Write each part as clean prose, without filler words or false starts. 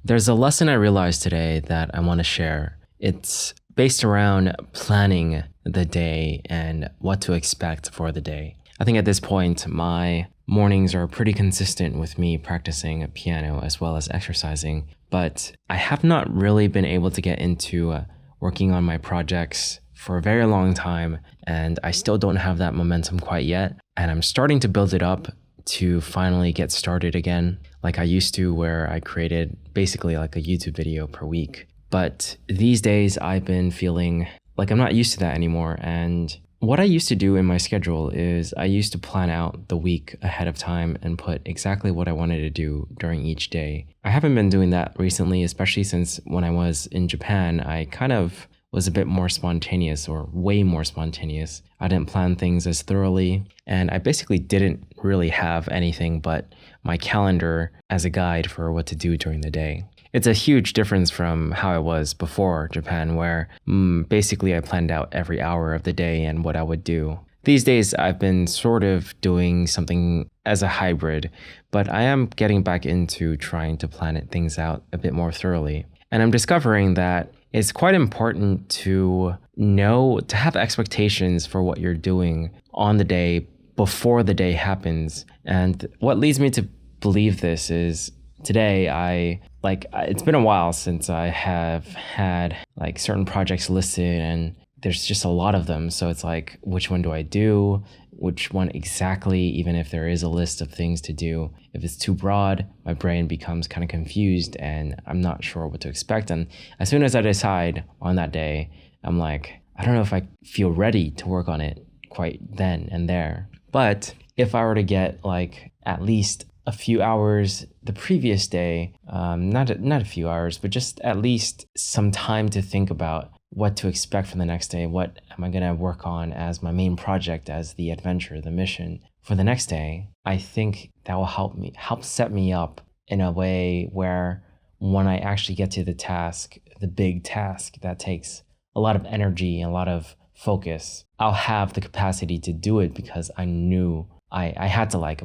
There's a lesson I realized today that I want to share. It's based around planning the day and what to expect for the day. I think at this point, my mornings are pretty consistent with me practicing piano as well as exercising, but I have not really been able to get into working on my projects for a very long time, and I still don't have that momentum quite yet. And I'm starting to build it up to finally get started again, like I used to, where I created basically like a YouTube video per week. But these days I've been feeling like I'm not used to that anymore. And what I used to do in my schedule is I used to plan out the week ahead of time and put exactly what I wanted to do during each day. I haven't been doing that recently, especially since when I was in Japan, I kind of was a bit more spontaneous, or way more spontaneous. I didn't plan things as thoroughly, and I basically didn't really have anything but my calendar as a guide for what to do during the day. It's a huge difference from how I was before Japan, where basically I planned out every hour of the day and what I would do. These days, I've been sort of doing something as a hybrid, but I am getting back into trying to plan things out a bit more thoroughly. And I'm discovering that it's quite important to have expectations for what you're doing on the day before the day happens. And what leads me to believe this is today it's been a while since I have had like certain projects listed, and there's just a lot of them. So it's like, which one do I do? Which one exactly, even if there is a list of things to do? If it's too broad, my brain becomes kind of confused and I'm not sure what to expect. And as soon as I decide on that day, I'm like, I don't know if I feel ready to work on it quite then and there. But if I were to get like at least a few hours the previous day, not a few hours, but just at least some time to think about what to expect for the next day. What am I going to work on as my main project, as the adventure, the mission for the next day? I think that will help set me up in a way where when I actually get to the task, the big task that takes a lot of energy and a lot of focus, I'll have the capacity to do it because I knew I had to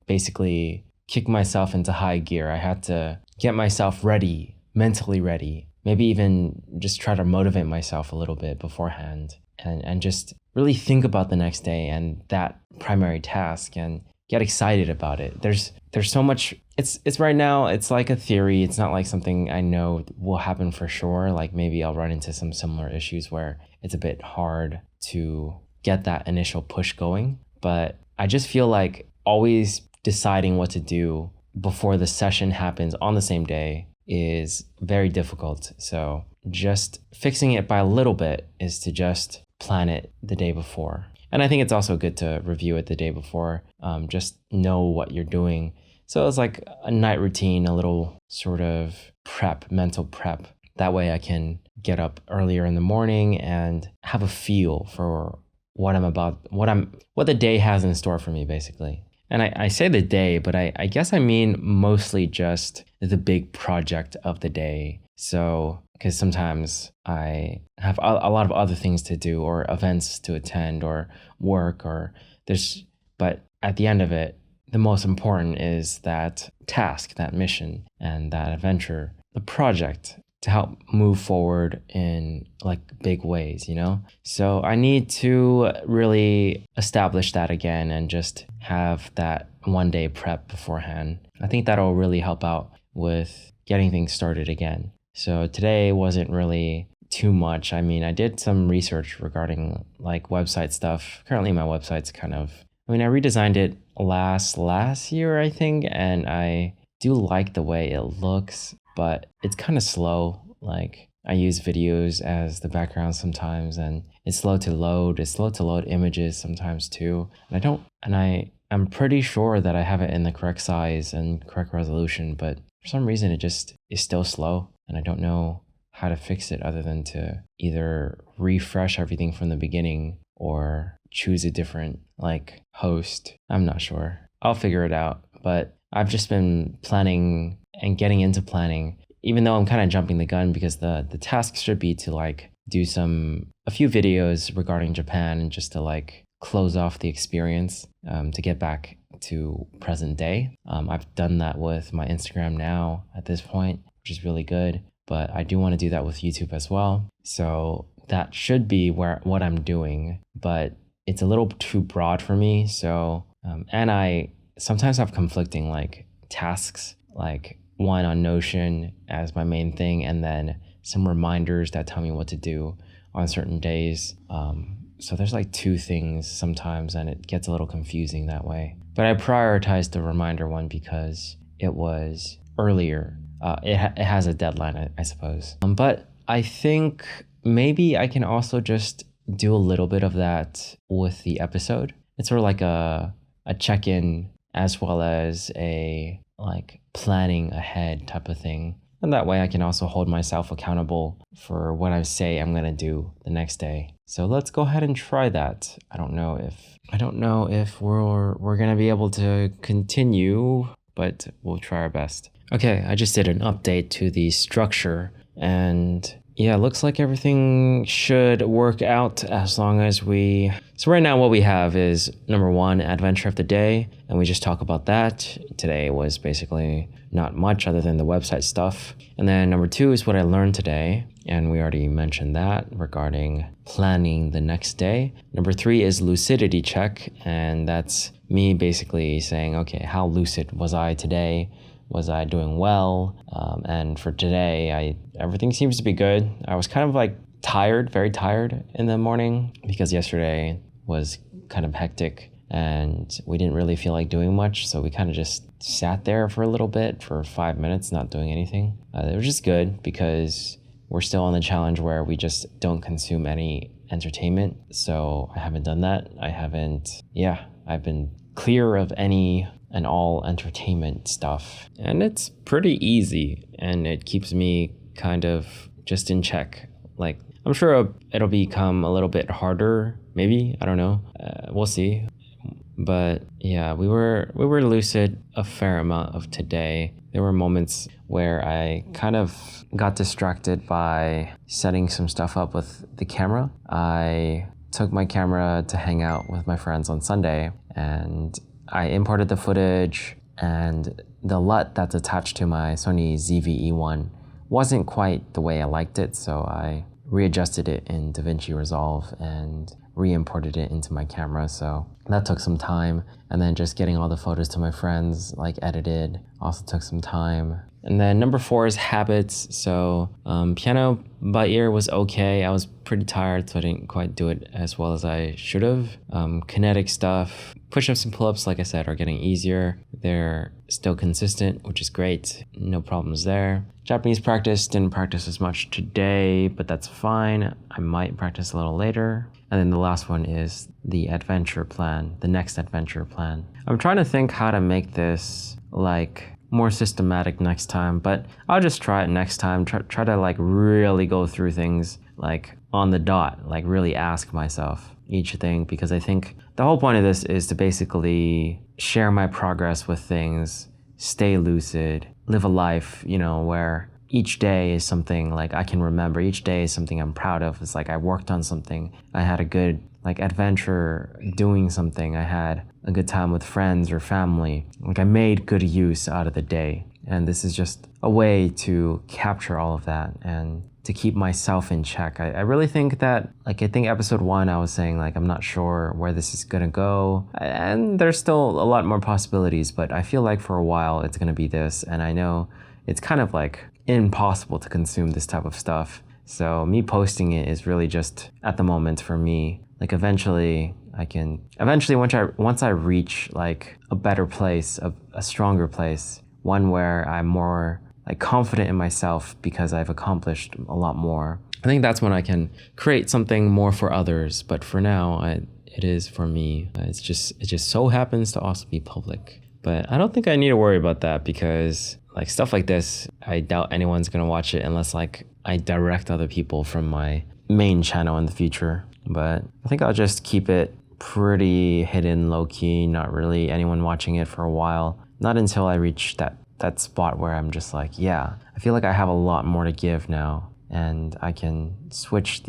basically kick myself into high gear. I had to get myself ready, mentally ready. Maybe even just try to motivate myself a little bit beforehand and just really think about the next day and that primary task and get excited about it. There's so much, it's right now, it's like a theory. It's not like something I know will happen for sure. Like maybe I'll run into some similar issues where it's a bit hard to get that initial push going. But I just feel like always deciding what to do before the session happens on the same day is very difficult. So just fixing it by a little bit is to just plan it the day before. And I think it's also good to review it the day before, just know what you're doing. So it's like a night routine, a little sort of mental prep. That way I can get up earlier in the morning and have a feel for what the day has in store for me, basically. And I say the day, but I guess I mean mostly just the big project of the day. So, because sometimes I have a lot of other things to do or events to attend or work but at the end of it, the most important is that task, that mission, and that adventure, the project to help move forward in like big ways, So I need to really establish that again and just have that one day prep beforehand. I think that'll really help out with getting things started again. So today wasn't really too much. I mean, I did some research regarding like website stuff. Currently my website's I redesigned it last year, I think, and I do like the way it looks, but it's kind of slow. Like I use videos as the background sometimes, and it's slow to load. It's slow to load images sometimes too. I'm pretty sure that I have it in the correct size and correct resolution, but for some reason it just is still slow, and I don't know how to fix it other than to either refresh everything from the beginning or choose a different host. I'm not sure. I'll figure it out, but I've just been planning and getting into planning, even though I'm kind of jumping the gun because the task should be to do a few videos regarding Japan and just to close off the experience, to get back to present day. I've done that with my Instagram now at this point, which is really good. But I do want to do that with YouTube as well. So that should be what I'm doing, but it's a little too broad for me. So, and I sometimes have conflicting like tasks, like one on Notion as my main thing, and then some reminders that tell me what to do on certain days. So there's like two things sometimes, and it gets a little confusing that way. But I prioritized the reminder one because it was earlier. It has a deadline, I suppose. But I think maybe I can also just do a little bit of that with the episode. It's sort of like a check-in as well as a like planning ahead type of thing. And that way I can also hold myself accountable for what I say I'm gonna do the next day. So let's go ahead and try that. I don't know if we're gonna be able to continue, but we'll try our best. Okay, I just did an update to the structure, and yeah, looks like everything should work out as long as we... So right now what we have is number 1, adventure of the day, and we just talk about that. Today was basically not much other than the website stuff. And then number 2 is what I learned today, and we already mentioned that regarding planning the next day. Number 3 is lucidity check, and that's me basically saying, okay, how lucid was I today? Was I doing well? And for today, everything seems to be good. I was kind of like tired, very tired in the morning because yesterday was kind of hectic and we didn't really feel like doing much. So we kind of just sat there for a little bit, for 5 minutes, not doing anything. It was just good because we're still on the challenge where we just don't consume any entertainment. So I haven't done that. I've been clear of any and all entertainment stuff. And it's pretty easy and it keeps me kind of just in check. Like, I'm sure it'll become a little bit harder, maybe, I don't know. We'll see. But yeah, we were lucid a fair amount of today. There were moments where I kind of got distracted by setting some stuff up with the camera. I took my camera to hang out with my friends on Sunday, and I imported the footage, and the LUT that's attached to my Sony ZV-E1 wasn't quite the way I liked it, so I readjusted it in DaVinci Resolve and re-imported it into my camera. So that took some time, and then just getting all the photos to my friends like edited also took some time. And then number 4 is habits. So piano by ear was okay. I was pretty tired, so I didn't quite do it as well as I should have. Kinetic stuff, push-ups and pull-ups, like I said, are getting easier. They're still consistent, which is great. No problems there. Japanese practice, didn't practice as much today, but that's fine. I might practice a little later. And then the last one is the adventure plan, the next adventure plan. I'm trying to think how to make this like more systematic next time, but I'll just try it next time. Try to like really go through things like on the dot, like really ask myself each thing, because I think the whole point of this is to basically share my progress with things, stay lucid, live a life, where each day is something like I can remember. Each day is something I'm proud of. It's like I worked on something. I had a good like adventure doing something. I had a good time with friends or family. Like I made good use out of the day. And this is just a way to capture all of that and to keep myself in check. I really think that, like, I think episode 1, I was saying, like, I'm not sure where this is gonna go. And there's still a lot more possibilities, but I feel like for a while it's gonna be this. And I know it's kind of like impossible to consume this type of stuff. So me posting it is really just at the moment for me. Like eventually once I reach like a better place, a stronger place, one where I'm more like confident in myself because I've accomplished a lot more, I think that's when I can create something more for others. But for now, it is for me. It just so happens to also be public. But I don't think I need to worry about that because like stuff like this, I doubt anyone's gonna watch it unless like I direct other people from my main channel in the future. But I think I'll just keep it pretty hidden, low-key, not really anyone watching it for a while. Not until I reach that spot where I'm just like, yeah, I feel like I have a lot more to give now. And I can switch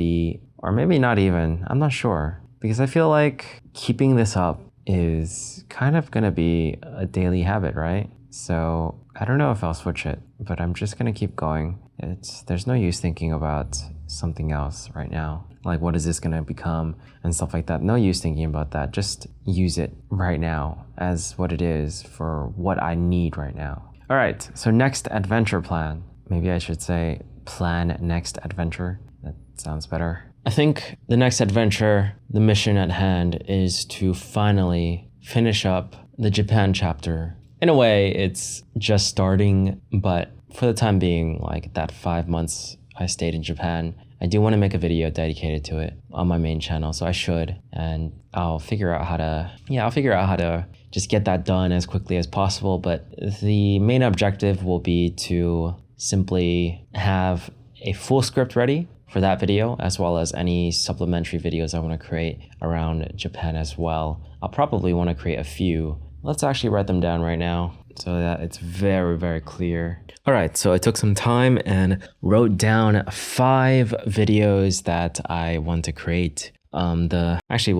or maybe not even, I'm not sure. Because I feel like keeping this up is kind of gonna be a daily habit, right? So I don't know if I'll switch it, but I'm just gonna keep going. There's no use thinking about something else right now. Like, what is this gonna become and stuff like that. No use thinking about that. Just use it right now as what it is for what I need right now. All right, so next adventure plan. Maybe I should say plan next adventure. That sounds better. I think the next adventure, the mission at hand, is to finally finish up the Japan chapter. In a way, it's just starting, but for the time being, like that 5 months I stayed in Japan, I do want to make a video dedicated to it on my main channel, so I should, and I'll figure out how to just get that done as quickly as possible. But the main objective will be to simply have a full script ready for that video, as well as any supplementary videos I want to create around Japan as well. I'll probably want to create a few. Let's actually write them down right now so that it's very, very clear. All right, so I took some time and wrote down 5 videos that I want to create.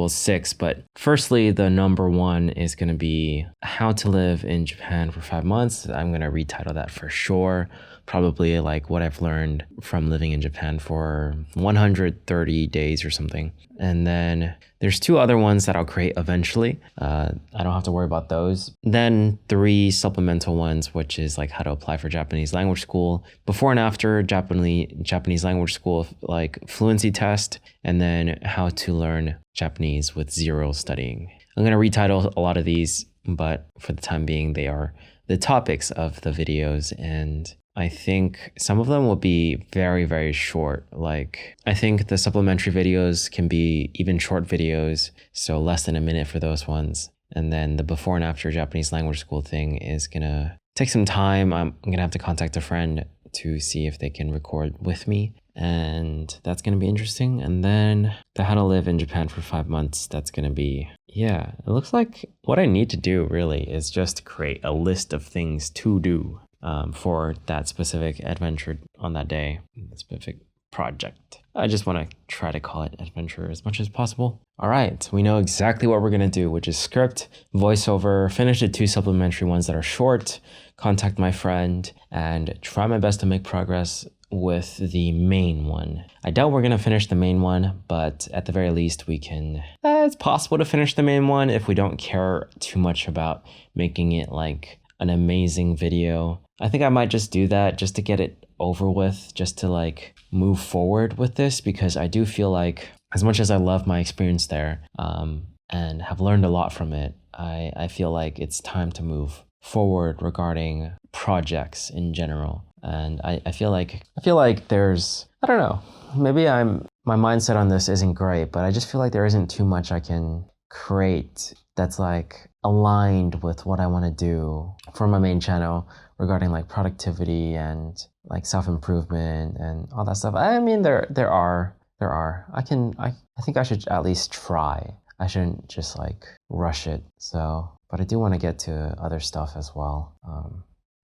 Six, but firstly, the number 1 is going to be how to live in Japan for 5 months. I'm going to retitle that for sure. Probably like what I've learned from living in Japan for 130 days or something. And then there's 2 other ones that I'll create eventually. I don't have to worry about those. Then 3 supplemental ones, which is like how to apply for Japanese language school, before and after Japanese language school, like fluency test, and then how to learn Japanese with 0 studying. I'm going to retitle a lot of these, but for the time being, they are the topics of the videos, and I think some of them will be very, very short. Like, I think the supplementary videos can be even short videos, so less than a minute for those ones. And then the before and after Japanese language school thing is gonna take some time. I'm gonna have to contact a friend to see if they can record with me, and that's gonna be interesting. And then the how to live in Japan for 5 months, that's gonna be, yeah, it looks like what I need to do really is just create a list of things to do for that specific adventure on that day, specific project. I just want to try to call it adventure as much as possible. All right, we know exactly what we're going to do, which is script, voiceover, finish the 2 supplementary ones that are short, contact my friend, and try my best to make progress with the main one. I doubt we're going to finish the main one, but at the very least we can, it's possible to finish the main one if we don't care too much about making it like an amazing video. I think I might just do that just to get it over with, just to like move forward with this, because I do feel like as much as I love my experience there and have learned a lot from it, I feel like it's time to move forward regarding projects in general. And I feel like there's, I don't know, maybe my mindset on this isn't great, but I just feel like there isn't too much I can create that's like aligned with what I want to do for my main channel regarding like productivity and like self-improvement and all that stuff. I mean, there are. I think I should at least try. I shouldn't just like rush it. So, but I do want to get to other stuff as well.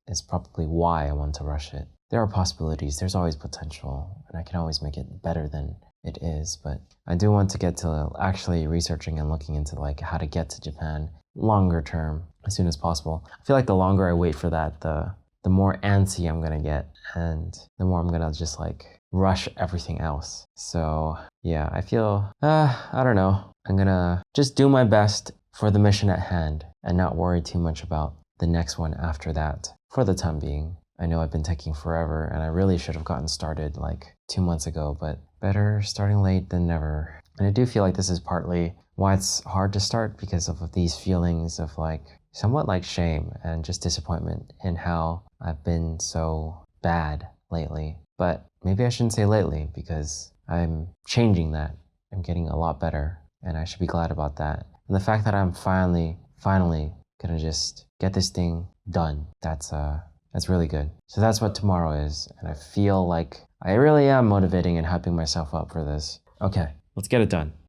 It's probably why I want to rush it. There are possibilities. There's always potential, and I can always make it better than it is. But I do want to get to actually researching and looking into like how to get to Japan longer term as soon as possible. I feel like the longer I wait for that, the more antsy I'm gonna get, and the more I'm gonna just like rush everything else. So yeah, I feel, I don't know. I'm gonna just do my best for the mission at hand and not worry too much about the next one after that for the time being. I know I've been taking forever and I really should have gotten started like 2 months ago, but better starting late than never. And I do feel like this is partly why it's hard to start, because of these feelings of like somewhat like shame and just disappointment in how I've been so bad lately. But maybe I shouldn't say lately, because I'm changing that. I'm getting a lot better, and I should be glad about that. And the fact that I'm finally gonna just get this thing done, that's really good. So that's what tomorrow is, and I feel like I really am motivating and hyping myself up for this. Okay, let's get it done.